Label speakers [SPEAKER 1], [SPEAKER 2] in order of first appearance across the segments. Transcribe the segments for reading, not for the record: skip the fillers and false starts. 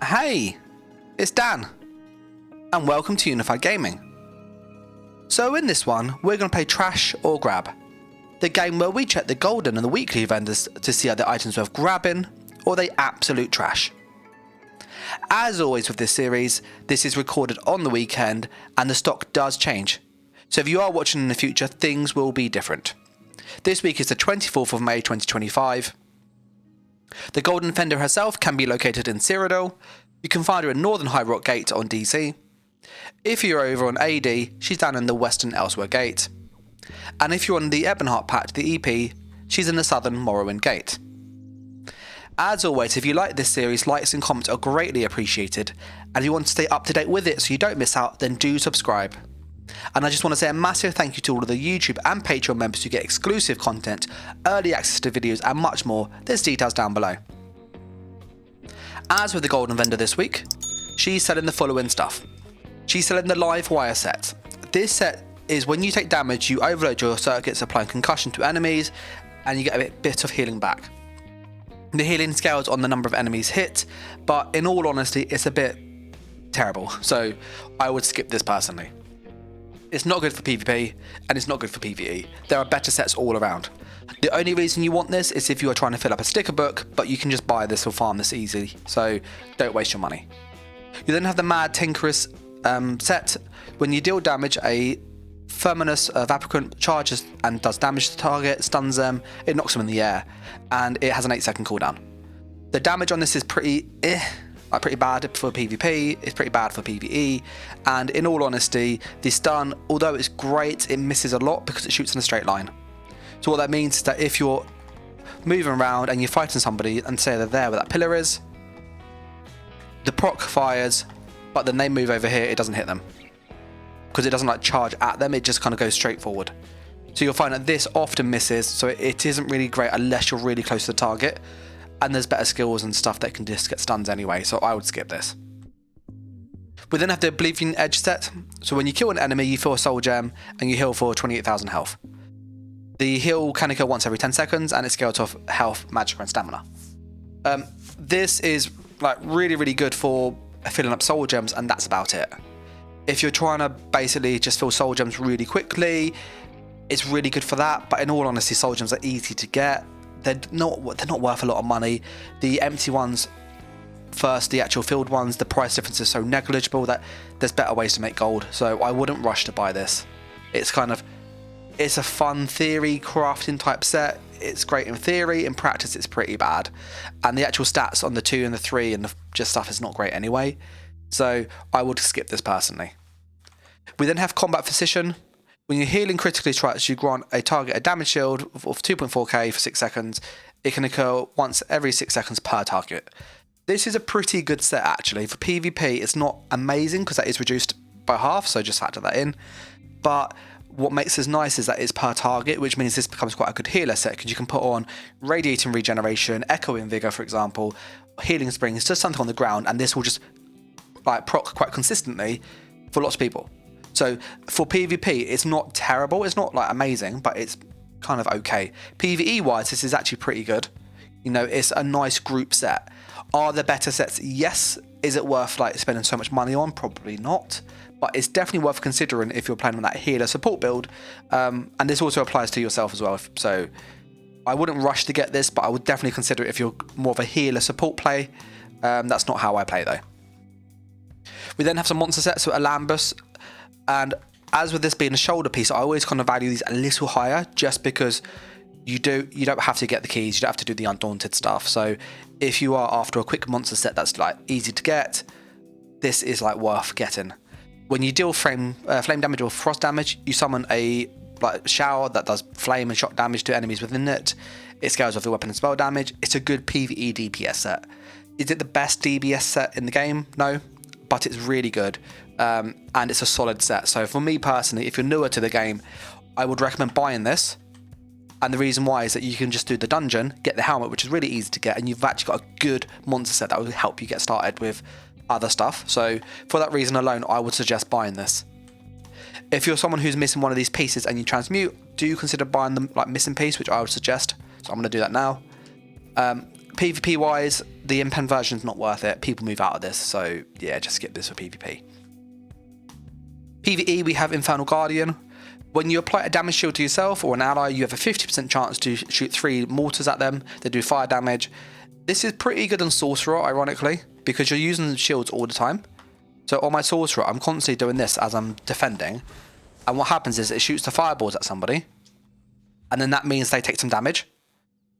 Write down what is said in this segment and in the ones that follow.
[SPEAKER 1] Hey, it's Dan, and welcome to Unified Gaming. So in this one, we're going to play Trash or Grab, the game where we check the golden and the weekly vendors to see are the items worth grabbing or they absolute trash. As always with this series, this is recorded on the weekend and the stock does change. So if you are watching in the future, things will be different. This week is the 24th of May 2025. The Golden Fender herself can be located in Cyrodiil. You can find her in Northern High Rock Gate on DC. If you're over on AD, she's down in the Western Elsewhere Gate. And if you're on the Ebonheart patch, the EP, she's in the Southern Morrowind Gate. As always, if you like this series, likes and comments are greatly appreciated. And if you want to stay up to date with it so you don't miss out, then do subscribe. And I just want to say a massive thank you to all of the YouTube and Patreon members who get exclusive content, early access to videos and much more. There's details down below. As with the Golden Vendor this week, she's selling the following stuff. She's selling the live wire set. This set is when you take damage, you overload your circuits, applying concussion to enemies, and you get a bit of healing back. The healing scales on the number of enemies hit, but in all honesty, it's a bit terrible, so I would skip this personally. It's not good for PvP, and it's not good for PvE. There are better sets all around. The only reason you want this is if you are trying to fill up a sticker book, but you can just buy this or farm this easily, so don't waste your money. You then have the Mad Tinkeress set. When you deal damage, a Firminous Vaporant charges and does damage to the target, stuns them, it knocks them in the air, and it has an 8-second cooldown. The damage on this is pretty bad for PvP, it's pretty bad for PvE, and in all honesty, the stun, although it's great, it misses a lot because it shoots in a straight line. So what that means is that if you're moving around and you're fighting somebody and say they're there where that pillar is, the proc fires, but then they move over here, it doesn't hit them. Because it doesn't like charge at them, it just kind of goes straight forward. So you'll find that this often misses, so it isn't really great unless you're really close to the target. And there's better skills and stuff that can just get stuns anyway, so I would skip this. We then have the Oblivion Edge set. So when you kill an enemy, you fill a soul gem and you heal for 28,000 health. The heal can occur once every 10 seconds and it scales off health, magic and stamina. This is like really good for filling up soul gems, and that's about it. If you're trying to basically just fill soul gems really quickly, it's really good for that, but in all honesty, soul gems are easy to get. They're not worth a lot of money. The empty ones first, the actual filled ones, the price difference is so negligible that there's better ways to make gold, so I wouldn't rush to buy this. It's a fun theory crafting type set. It's great in theory, in practice it's pretty bad, and the actual stats on the 2 and the 3 and the just stuff is not great anyway, so I would skip this personally. We then have Combat Physician. When you're healing critically strikes, you grant a target a damage shield of 2.4k for 6 seconds. It can occur once every 6 seconds per target. This is a pretty good set actually. For PvP, it's not amazing because that is reduced by half, so just factor that in. But what makes this nice is that it's per target, which means this becomes quite a good healer set because you can put on Radiating Regeneration, Echoing Vigor, for example, Healing Springs, just something on the ground, and this will just like proc quite consistently for lots of people. So for PvP, it's not terrible, it's not like amazing, but it's kind of okay. PvE wise, this is actually pretty good. You know, it's a nice group set. Are there better sets? Yes. Is it worth like spending so much money on? Probably not. But it's definitely worth considering if you're playing on that healer support build. And this also applies to yourself as well. So I wouldn't rush to get this, but I would definitely consider it if you're more of a healer support play. That's not how I play though. We then have some monster sets, so Alambus. And as with this being a shoulder piece, I always kind of value these a little higher just because you don't have to get the keys, you don't have to do the Undaunted stuff. So if you are after a quick monster set that's like easy to get, this is like worth getting. When you deal flame damage or frost damage, you summon a like shower that does flame and shock damage to enemies within it. It scales off the weapon and spell damage. It's a good PvE DPS set. Is it the best DBS set in the game? No, but it's really good. And it's a solid set. So for me personally, if you're newer to the game, I would recommend buying this. And the reason why is that you can just do the dungeon, get the helmet, which is really easy to get, and you've actually got a good monster set that will help you get started with other stuff. So for that reason alone, I would suggest buying this. If you're someone who's missing one of these pieces and you transmute, do consider buying them like missing piece, which I would suggest. So I'm going to do that now. PvP wise, the impen version is not worth it. People move out of this, so yeah, just skip this for PvP. PvE, we have Infernal Guardian. When you apply a damage shield to yourself or an ally, you have a 50% chance to shoot 3 mortars at them. They do fire damage. This is pretty good on Sorcerer, ironically, because you're using shields all the time. So on my Sorcerer, I'm constantly doing this as I'm defending. And what happens is it shoots the fireballs at somebody. And then that means they take some damage.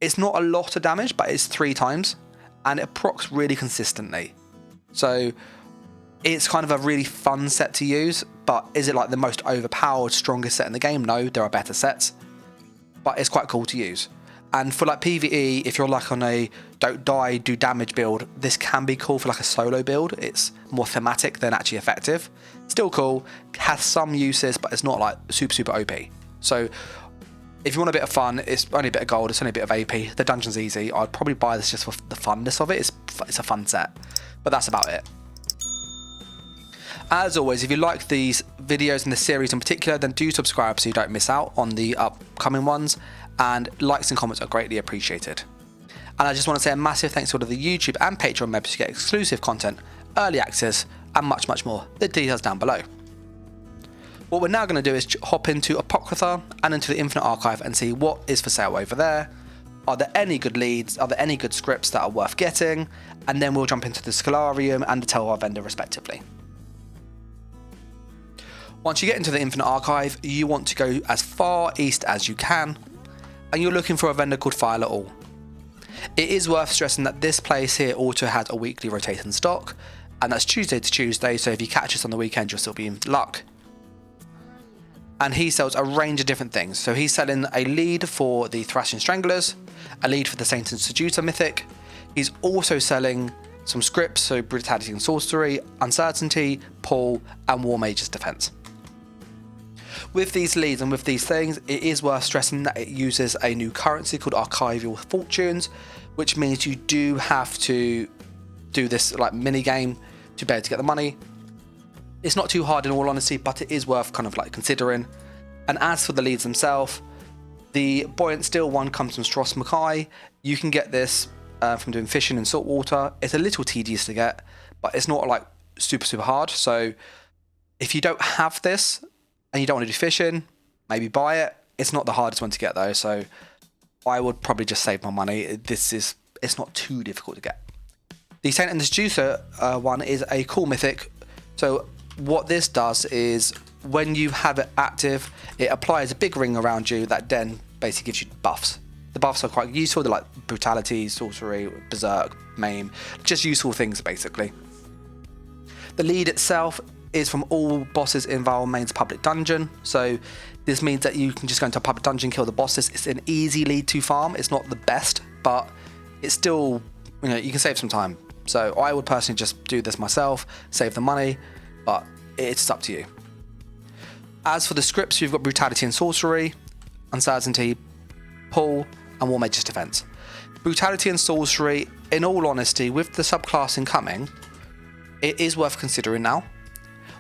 [SPEAKER 1] It's not a lot of damage, but it's 3 times. And it procs really consistently. So it's kind of a really fun set to use. But is it like the most overpowered, strongest set in the game? No, there are better sets. But it's quite cool to use. And for like PvE, if you're like on a don't die, do damage build, this can be cool for like a solo build. It's more thematic than actually effective. Still cool, has some uses, but it's not like super OP. So if you want a bit of fun, it's only a bit of gold, it's only a bit of AP. The dungeon's easy. I'd probably buy this just for the funness of it. It's a fun set, but that's about it. As always, if you like these videos and the series in particular, then do subscribe so you don't miss out on the upcoming ones, and likes and comments are greatly appreciated. And I just want to say a massive thanks to all of the YouTube and Patreon members who get exclusive content, early access, and much more. The details down below. What we're now going to do is hop into Apocrypha and into the Infinite Archive and see what is for sale over there. Are there any good leads? Are there any good scripts that are worth getting? And then we'll jump into the Scholarium and the Telvar vendor respectively. Once you get into the Infinite Archive, you want to go as far east as you can, and you're looking for a vendor called File It All. It is worth stressing that this place here also has a weekly rotating stock, and that's Tuesday to Tuesday, so if you catch us on the weekend, you'll still be in luck. And he sells a range of different things. So he's selling a lead for the Thrashing Stranglers, a lead for the Saint and Seducer mythic. He's also selling some scripts, so Brutality and Sorcery, Uncertainty, Pull, and War Mage's Defense. With these leads and with these things, it is worth stressing that it uses a new currency called Archival Fortunes, which means you do have to do this like mini game to be able to get the money. It's not too hard in all honesty, but it is worth kind of like considering. And as for the leads themselves, the Buoyant Steel one comes from Stross Mackay. You can get this from doing fishing in saltwater. It's a little tedious to get, but it's not like super hard. So if you don't have this and you don't want to do fishing, maybe buy it. It's not the hardest one to get though, so I would probably just save my money. It's not too difficult to get. The Saint and the Seducer one is a cool mythic. So what this does is when you have it active, it applies a big ring around you that then basically gives you buffs. The buffs are quite useful. They're like Brutality, Sorcery, Berserk, Maim, just useful things basically. The lead itself is from all bosses in Valmain's public dungeon. So this means that you can just go into a public dungeon, kill the bosses. It's an easy lead to farm. It's not the best, but it's still, you can save some time. So I would personally just do this myself, save the money, but it's up to you. As for the scripts, you've got Brutality and Sorcery, Uncertainty, Pull, and War Mage's Defense. Brutality and Sorcery, in all honesty, with the subclassing coming, it is worth considering now.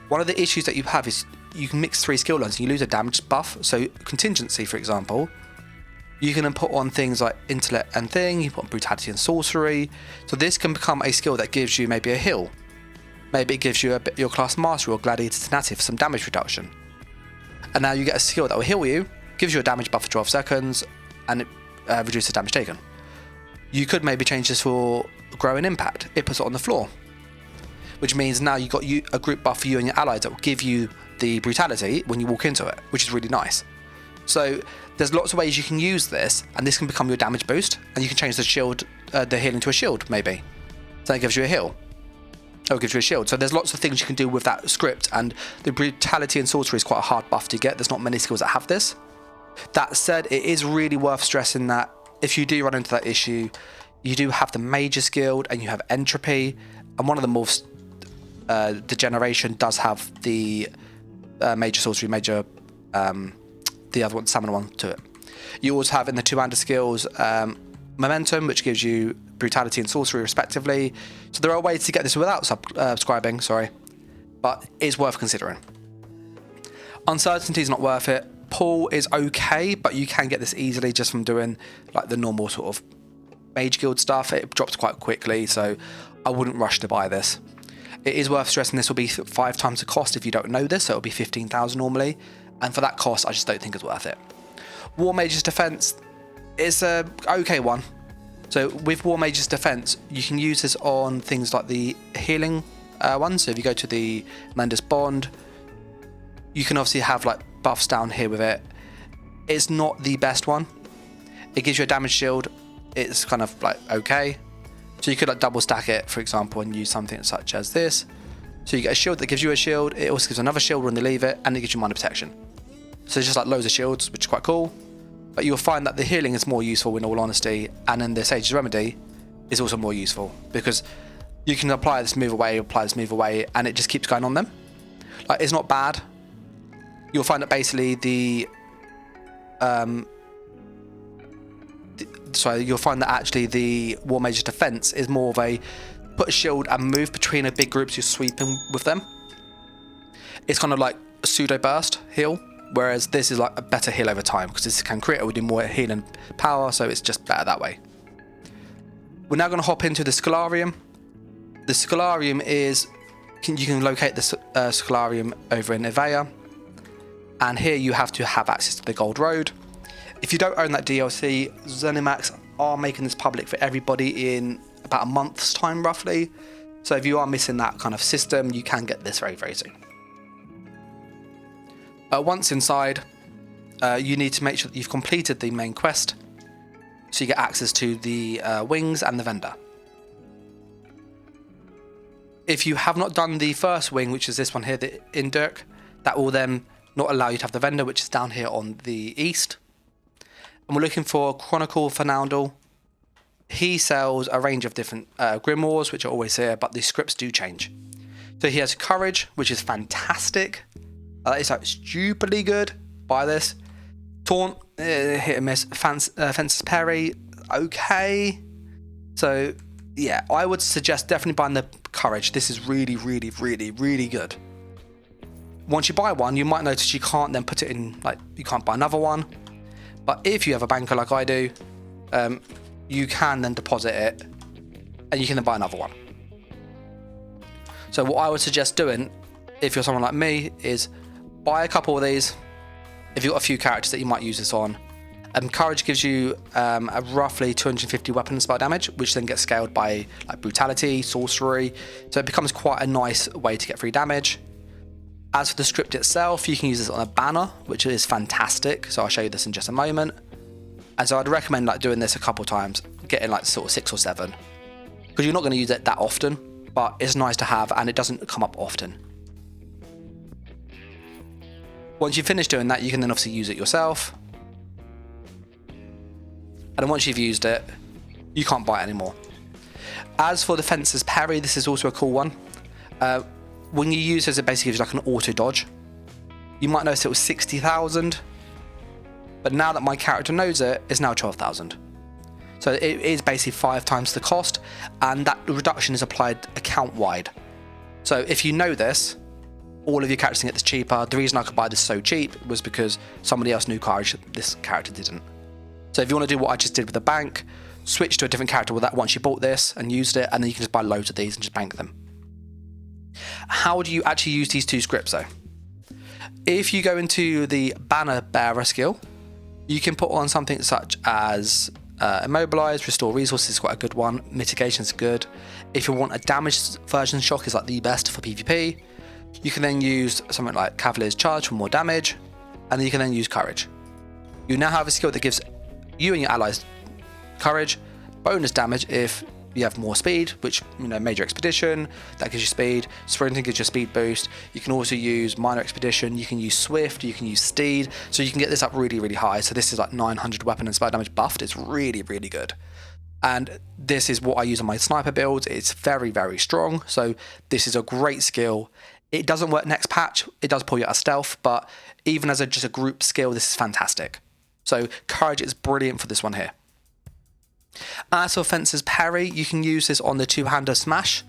[SPEAKER 1] One of the issues that you have is you can mix 3 skill lines and you lose a damage buff. So Contingency, for example, you can then put on things like Intellect and Thing, you put on Brutality and Sorcery. So this can become a skill that gives you maybe a heal. Maybe it gives you your class Mastery or Gladiator Tenacity for some damage reduction. And now you get a skill that will heal you, gives you a damage buff for 12 seconds, and it reduces damage taken. You could maybe change this for Growing Impact. It puts it on the floor, which means now you've got a group buff for you and your allies that will give you the Brutality when you walk into it, which is really nice. So there's lots of ways you can use this, and this can become your damage boost, and you can change the shield, the healing to a shield maybe. So it gives you a heal. Oh, it gives you a shield. So there's lots of things you can do with that script, and the Brutality and Sorcery is quite a hard buff to get. There's not many skills that have this. That said, it is really worth stressing that if you do run into that issue, you do have the Mage's Guild and you have Entropy, and one of the morphs, Degeneration, does have the Major Sorcery, the other one, Summoner one to it. You also have in the 2 under skills Momentum, which gives you Brutality and Sorcery respectively. So there are ways to get this without subscribing, but it's worth considering. Uncertainty is not worth it. Pull is okay, but you can get this easily just from doing like the normal sort of Mage Guild stuff, it drops quite quickly, so I wouldn't rush to buy this. It is worth stressing this will be 5 times the cost if you don't know this, so it'll be 15,000 normally, and for that cost I just don't think it's worth it. War Mage's Defense is a okay one. So with War Mage's Defense, you can use this on things like the healing ones. So if you go to the Mendes Bond, you can obviously have like buffs down here with it. It's not the best one. It gives you a damage shield. It's kind of like okay. So you could like double stack it, for example, and use something such as this. So you get a shield that gives you a shield. It also gives another shield when they leave it, and it gives you minor protection. So it's just like loads of shields, which is quite cool. But you'll find that the healing is more useful in all honesty, and then the Sage's Remedy is also more useful because you can apply this, move away, and it just keeps going on them. Like, it's not bad. You'll find that basically you'll find that actually the War Mage's Defense is more of a put a shield and move between a big groups you're sweeping with them. It's kind of like a pseudo burst heal, whereas this is like a better heal over time because this can crit, it will do more healing power, so it's just better that way. We're now going to hop into the Scholarium. The Scholarium is, you can locate the Scholarium over in Evea, and here you have to have access to the Gold Road. If you don't own that DLC, ZeniMax are making this public for everybody in about a month's time roughly, so if you are missing that kind of system, you can get this very, very soon. Once inside, you need to make sure that you've completed the main quest, so you get access to the wings and the vendor. If you have not done the first wing, which is this one here, the Indurk, that will then not allow you to have the vendor, which is down here on the east. And we're looking for Chronicle Fernandel. He sells a range of different grimoires, which are always here, but the scripts do change. So he has Courage, which is fantastic. It's like stupidly good. Buy this. Taunt, hit and miss. Fences Parry, okay. So yeah, I would suggest definitely buying the Courage. This is really, really, really, really good. Once you buy one, you might notice you can't then put it in, like, you can't buy another one. But if you have a banker like I do, you can then deposit it and you can then buy another one. So what I would suggest doing, if you're someone like me, is buy a couple of these. If you've got a few characters that you might use this on. Courage gives you a roughly 250 weapon spell damage, which then gets scaled by like brutality, sorcery. So it becomes quite a nice way to get free damage. As for the script itself, you can use this on a banner, which is fantastic. So I'll show you this in just a moment. And so I'd recommend like doing this a couple times, getting like sort of 6 or 7, because you're not going to use it that often, but it's nice to have and it doesn't come up often. Once you finish doing that, you can then obviously use it yourself. And then once you've used it, you can't buy it anymore. As for the Fences Parry, this is also a cool one. When you use it, it basically gives like an auto dodge. You might notice it was 60,000, but now that my character knows it, it's now 12,000. So it is basically 5 times the cost, and that reduction is applied account wide. So if you know this, all of your characters can get this cheaper. The reason I could buy this so cheap was because somebody else knew Courage, this character didn't. So if you want to do what I just did with the bank, switch to a different character with that once you bought this and used it, and then you can just buy loads of these and just bank them. How do you actually use these 2 scripts though? If you go into the Banner Bearer skill, you can put on something such as Immobilize, Restore Resources is quite a good one, Mitigation is good. If you want a damaged version, Shock is like the best for PvP. You can then use something like Cavalier's Charge for more damage, and then you can then use Courage. You now have a skill that gives you and your allies Courage, bonus damage if you have more speed, which, you know, Major Expedition, that gives you speed. Sprinting gives you a speed boost. You can also use Minor Expedition, you can use Swift, you can use Steed, so you can get this up really, really high. So this is like 900 weapon and spell damage buffed. It's really, really good. And this is what I use on my sniper builds. It's very, very strong. So this is a great skill. It doesn't work next patch. It does pull you out of stealth, but even as just a group skill, this is fantastic. So Courage is brilliant for this one here. As for Fences Parry, you can use this on the 2-hander smash.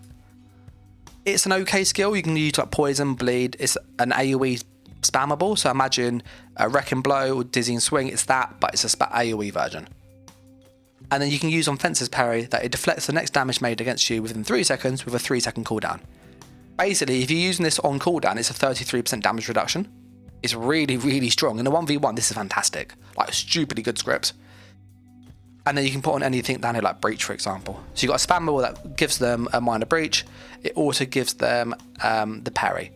[SPEAKER 1] It's an okay skill. You can use like Poison, Bleed. It's an AoE spammable. So imagine a Wrecking Blow or Dizzying Swing. It's that, but it's a AoE version. And then you can use on Fence's parry that it deflects the next damage made against you within 3 seconds with a 3-second cooldown. Basically, if you're using this on cooldown, it's a 33% damage reduction. It's really, really strong. In a 1v1, this is fantastic. Like, stupidly good script. And then you can put on anything down here, like Breach, for example. So you've got a spam ball that gives them a minor breach. It also gives them the parry.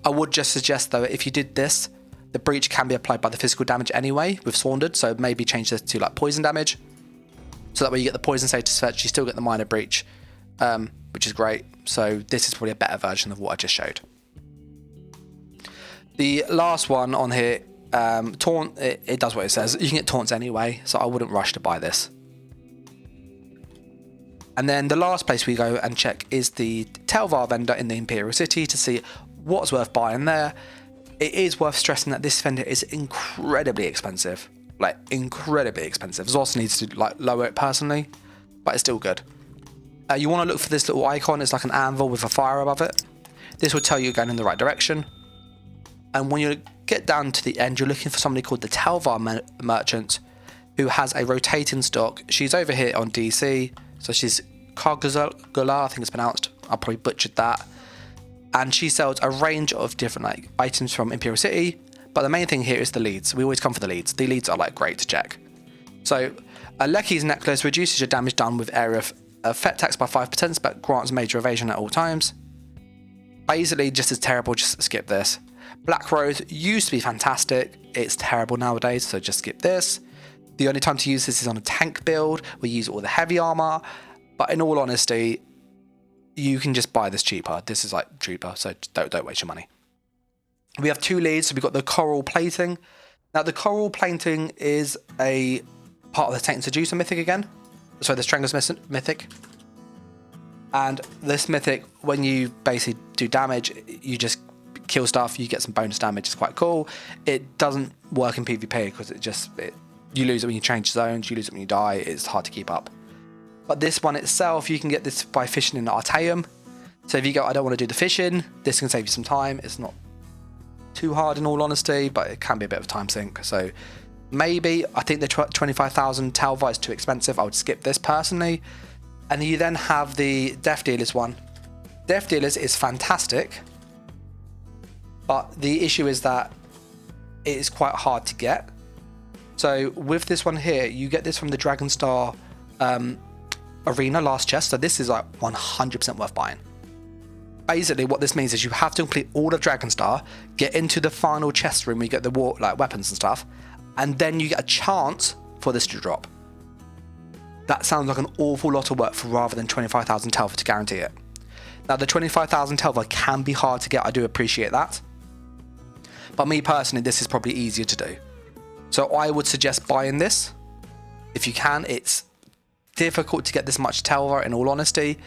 [SPEAKER 1] I would just suggest, though, if you did this, the breach can be applied by the physical damage anyway with Saundered. So maybe change this to like poison damage. So that way you get the poison status effect, you still get the minor breach, which is great. So this is probably a better version of what I just showed. The last one on here, Taunt, it does what it says. You can get taunts anyway, so I wouldn't rush to buy this. And then the last place we go and check is the Telvar vendor in the Imperial City to see what's worth buying there. It is worth stressing that this vendor is incredibly expensive. Like, incredibly expensive. Zos needs to like lower it personally, but it's still good. You want to look for this little icon. It's like an anvil with a fire above it. This will tell you you're going in the right direction. And when you get down to the end, you're looking for somebody called the Telvar merchant, who has a rotating stock. She's over here on DC, so she's Kargula, I think it's pronounced. I probably butchered that. And she sells a range of different like items from Imperial City, but the main thing here is the leads. We always come for the leads. The leads are like great to check. So a Lecky's necklace reduces your damage done with area of effect tax by 5%, but grants major evasion at all times. Basically, just as terrible, just skip this. Black Rose used to be fantastic. It's terrible nowadays, so just skip this. The only time to use this is on a tank build. We use all the heavy armor, but in all honesty, you can just buy this cheaper. This is like cheaper, so don't waste your money. We have 2 leads, so we've got the coral plating. Now the coral plating is a part of the Taint Seducer mythic again. So the Strangler's mythic. And this mythic, when you basically do damage, you just kill stuff, you get some bonus damage. It's quite cool. It doesn't work in PvP because you lose it when you change zones, you lose it when you die. It's hard to keep up. But this one itself, you can get this by fishing in Artaeum. So if you go, I don't want to do the fishing, this can save you some time. It's not too hard in all honesty, but it can be a bit of a time sink. So maybe, I think the 25,000 Telvar is too expensive. I would skip this personally. And you then have the Death Dealers one. Death Dealers is fantastic, but the issue is that it is quite hard to get. So with this one here, you get this from the Dragonstar Arena last chest. So this is like 100% worth buying. Basically, what this means is you have to complete all of Dragonstar, get into the final chest room where you get the weapons and stuff, and then you get a chance for this to drop. That sounds like an awful lot of work for rather than 25,000 Telvar to guarantee it. Now, the 25,000 Telvar can be hard to get. I do appreciate that. But me personally, this is probably easier to do. So I would suggest buying this. If you can, it's difficult to get this much Telvar in all honesty,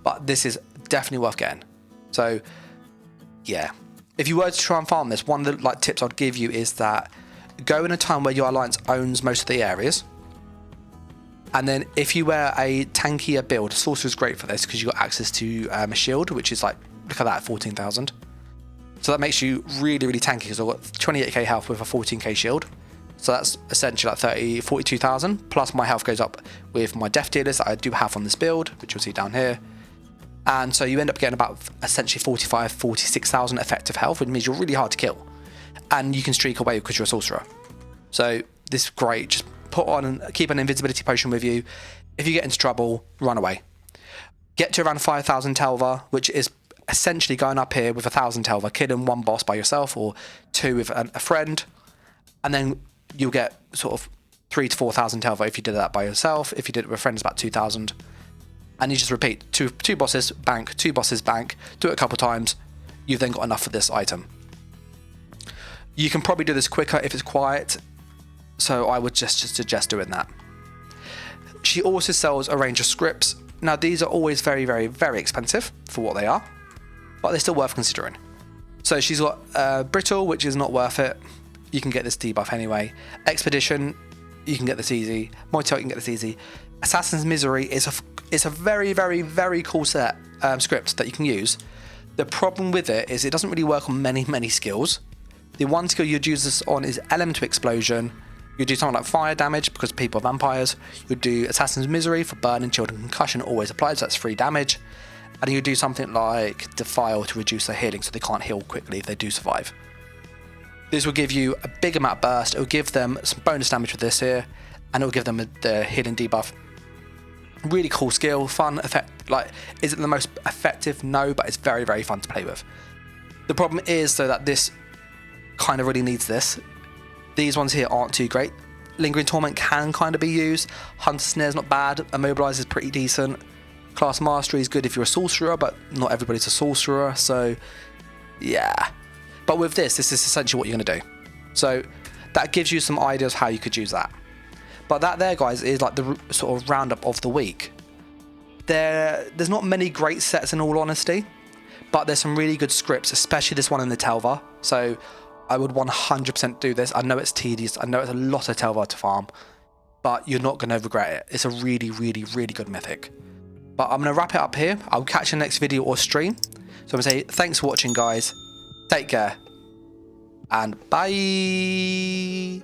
[SPEAKER 1] but this is definitely worth getting. So yeah, if you were to try and farm this, one of the tips I'd give you is that go in a time where your alliance owns most of the areas. And then if you wear a tankier build, Sorcerer is great for this because you've got access to a shield, which is like, look at that, 14,000. So that makes you really, really tanky because I've got 28k health with a 14k shield. So that's essentially like 42,000. Plus my health goes up with my Death Dealers that I do have on this build, which you'll see down here. And so you end up getting about essentially 45, 46,000 effective health, which means you're really hard to kill. And you can streak away because you're a sorcerer. So this is great. Just put on and keep an invisibility potion with you. If you get into trouble, run away. Get to around 5,000 Telvar, which is essentially going up here with 1,000 Telvar, killing one boss by yourself or 2 with a friend. And then you'll get sort of 3,000 to 4,000 Telvar if you did that by yourself. If you did it with a friend, it's about 2,000. And you just repeat, two bosses, bank, 2 bosses, bank, do it a couple times, you've then got enough for this item. You can probably do this quicker if it's quiet, so I would just suggest doing that. She also sells a range of scripts. Now these are always very, very, very expensive for what they are, but they're still worth considering. So she's got Brittle, which is not worth it. You can get this debuff anyway. Expedition, you can get this easy. Moito, you can get this easy. Assassin's Misery is a very, very, very cool script that you can use. The problem with it is it doesn't really work on many skills. The one skill you'd use this on is Elemental Explosion, You do something like fire damage because people are vampires. You do Assassin's Misery for burn and chilled and concussion, always applies, so that's 3 damage. And you do something like Defile to reduce their healing so they can't heal quickly if they do survive. This will give you a big amount of burst, it will give them some bonus damage with this here, and it will give them the healing debuff. Really cool skill, fun, effect. Like, is it the most effective? No, but it's very, very fun to play with. The problem is though that this kind of really needs this. These ones here aren't too great. Lingering Torment can kind of be used. Hunter Snare's not bad. Immobilize is pretty decent. Class Mastery is good if you're a sorcerer, but not everybody's a sorcerer, so yeah. But with this is essentially what you're going to do. So that gives you some ideas how you could use that. But that there, guys, is like the sort of roundup of the week. There's not many great sets in all honesty, but there's some really good scripts, especially this one in the Telvar. So I would 100% do this. I know it's tedious. I know it's a lot of Telvar to farm, but you're not going to regret it. It's a really, really, really good mythic. But I'm going to wrap it up here. I'll catch you in the next video or stream. So I'm going to say thanks for watching, guys. Take care. And bye.